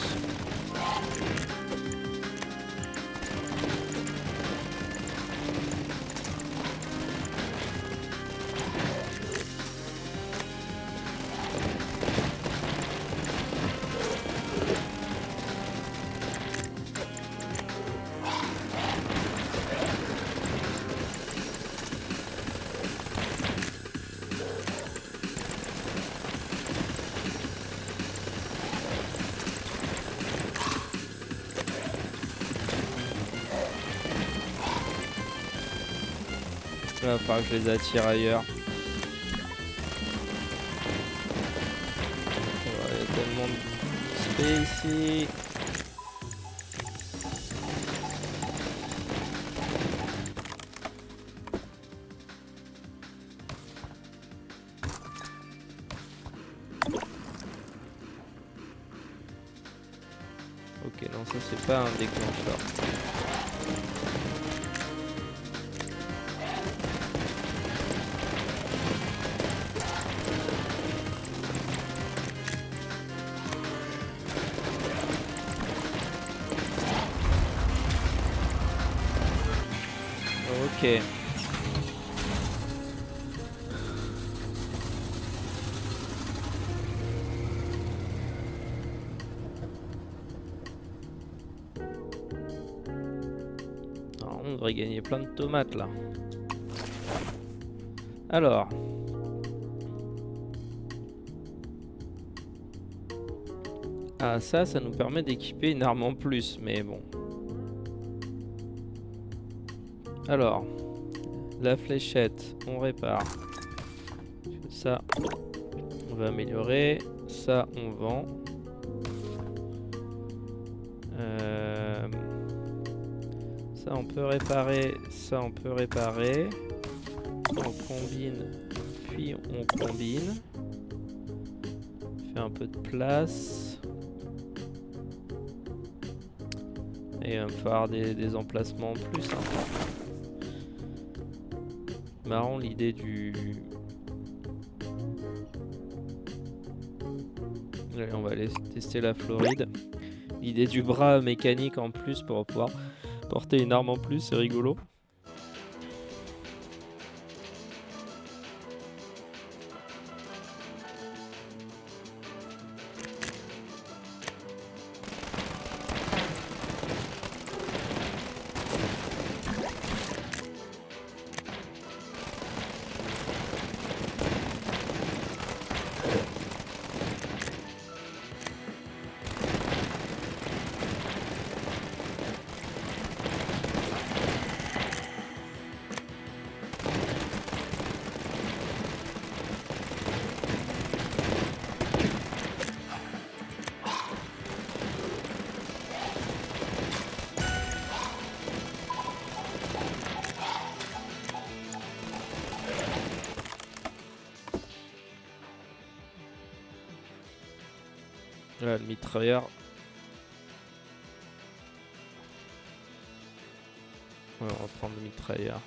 Il va falloir que je les attire ailleurs. Il y a tellement de space ici. Ok, non, ça c'est pas un déclencheur. Ok. Alors, on devrait gagner plein de tomates là. Alors. Ah ça nous permet d'équiper une arme en plus, mais bon. Alors, la fléchette, on répare. Ça, on va améliorer. Ça, on vend. Ça, on peut réparer. Ça, on peut réparer. On combine, puis on combine. Fait un peu de place. Et il va me falloir des emplacements en plus. Hein. Marrant l'idée du... Allez, on va aller tester la Floride. L'idée du bras mécanique en plus pour pouvoir porter une arme en plus, c'est rigolo. Là, le mitrailleur. Ouais, on va prendre le mitrailleur.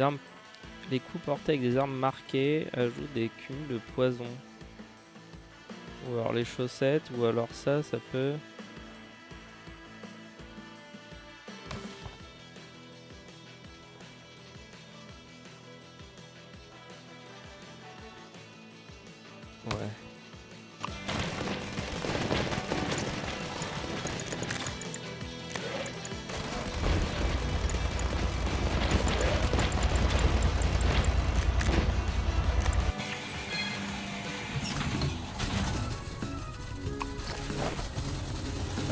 armes, les coups portés avec des armes marquées ajoutent des cumuls de poison. Ou alors les chaussettes, ou alors ça peut... Ouais.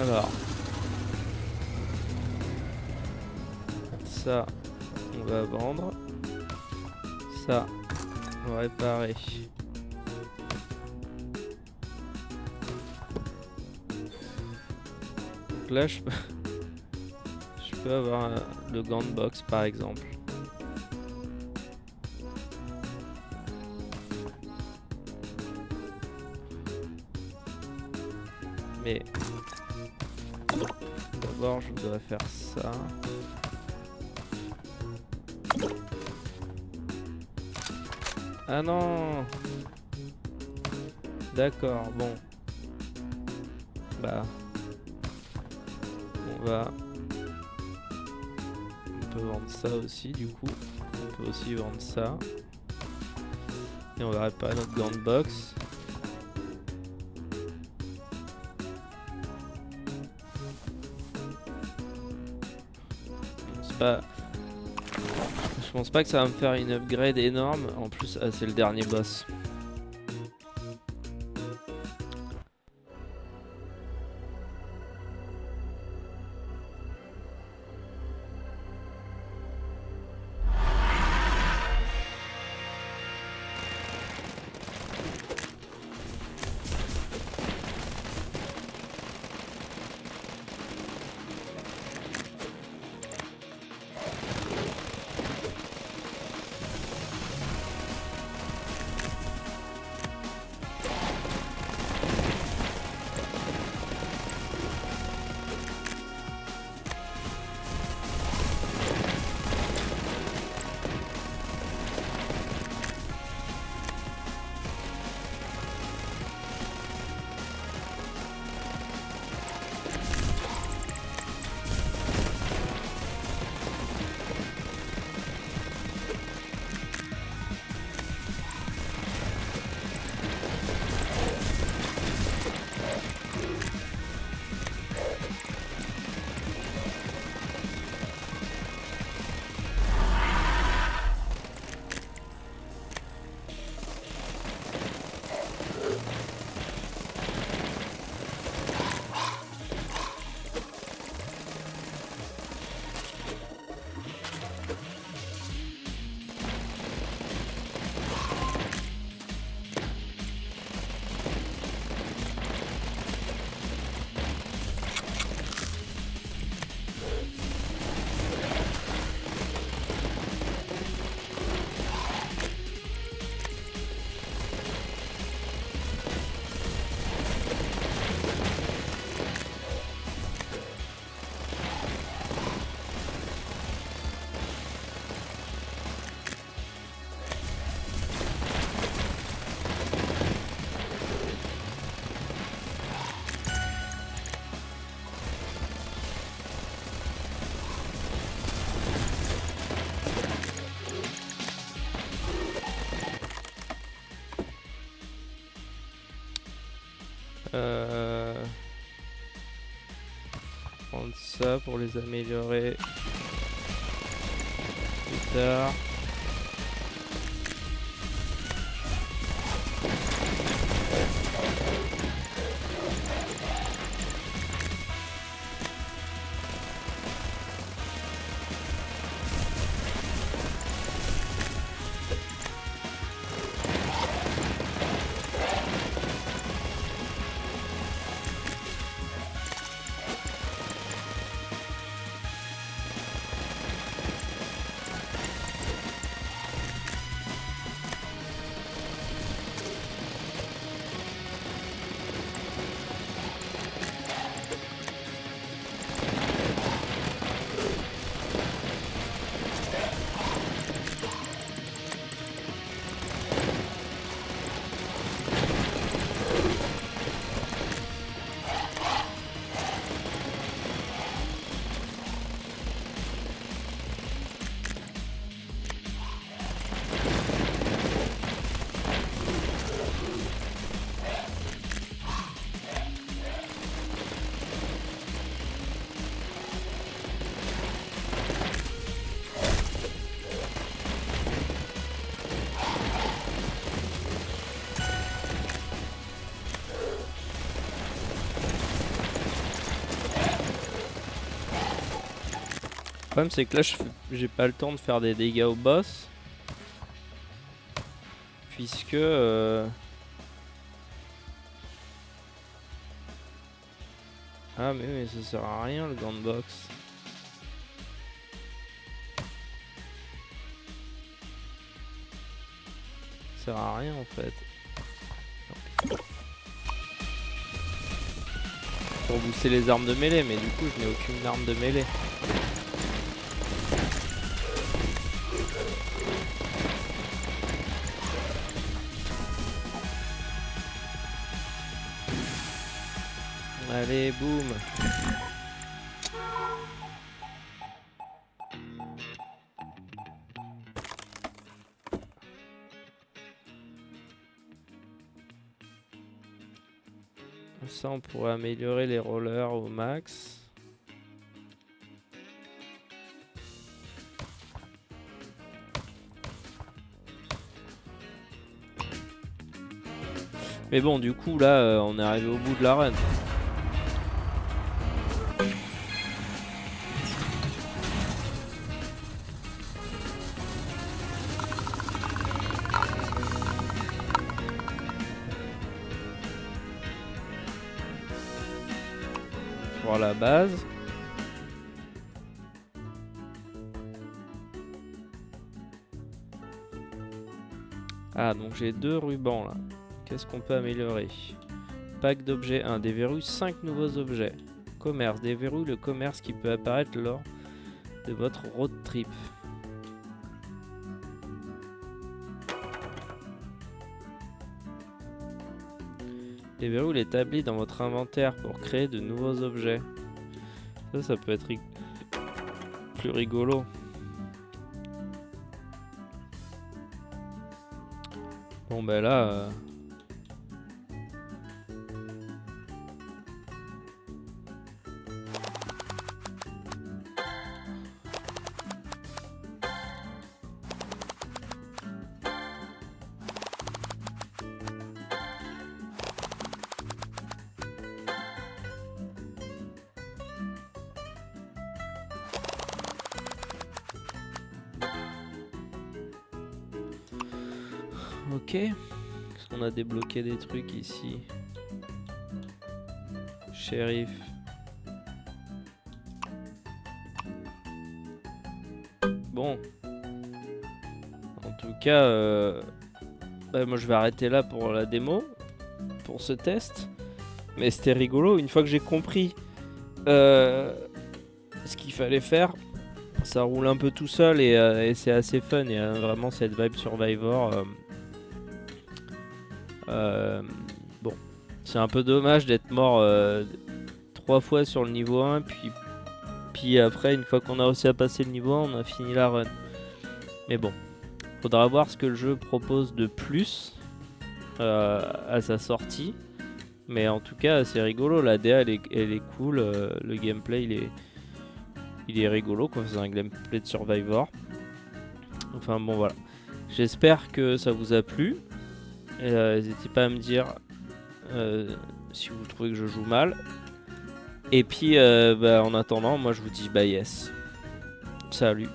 Alors, ça, on va vendre. Ça, on va réparer. Donc là, je peux avoir le gant de boxe, par exemple. Mais... d'abord, je voudrais faire ça. Ah non! D'accord, bon. Bah... on peut vendre ça aussi, du coup. On peut aussi vendre ça. Et on va réparer notre gant de boxe. Je pense pas que ça va me faire une upgrade énorme. En plus, c'est le dernier boss. Prendre ça pour les améliorer plus tard. problème c'est que là j'ai pas le temps de faire des dégâts au boss. Puisque... Ah mais ça sert à rien le gant de boxe. Ça sert à rien en fait. Pour booster les armes de mêlée, mais du coup je n'ai aucune arme de mêlée. Allez, boum. Ça, on pourrait améliorer les rollers au max. Mais bon, du coup, là, on est arrivé au bout de la run. Pour la base. Ah, donc j'ai 2 rubans là. Qu'est-ce qu'on peut améliorer? Pack d'objets 1. Déverrouille 5 nouveaux objets. Commerce. Déverrouille le commerce qui peut apparaître lors de votre road trip. Déverrouille l'établi dans votre inventaire pour créer de nouveaux objets. Ça peut être plus rigolo. Bon ben là... Ok. Est-ce qu'on a débloqué des trucs ici? Shérif. Bon. En tout cas, bah, moi je vais arrêter là pour la démo. Pour ce test. Mais c'était rigolo. Une fois que j'ai compris ce qu'il fallait faire, ça roule un peu tout seul et c'est assez fun. Il y a vraiment cette vibe Survivor. Bon, c'est un peu dommage d'être mort 3 fois sur le niveau 1, puis après, une fois qu'on a réussi à passer le niveau 1, on a fini la run. Mais bon, faudra voir ce que le jeu propose de plus à sa sortie. Mais en tout cas, c'est rigolo, la DA elle est cool, le gameplay il est rigolo, quoi. C'est un gameplay de Survivor. Enfin bon, voilà. J'espère que ça vous a plu. N'hésitez pas à me dire si vous trouvez que je joue mal. Et puis bah, en attendant, moi je vous dis bye yes. Salut.